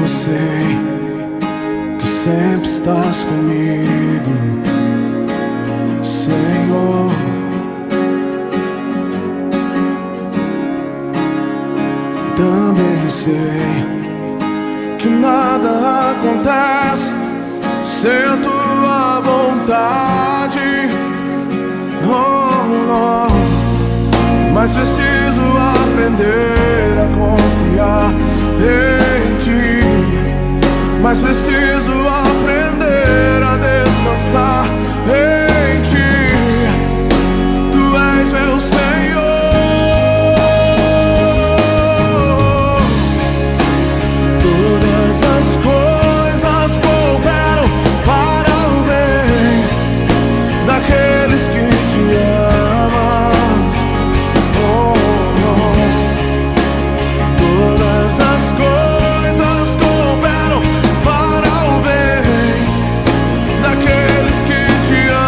Eu sei que sempre estás comigo, Senhor. Também sei que nada acontece sem tua vontade. Oh, oh. Mas preciso aprender a confiar em ti. Mas preciso aprender a descansar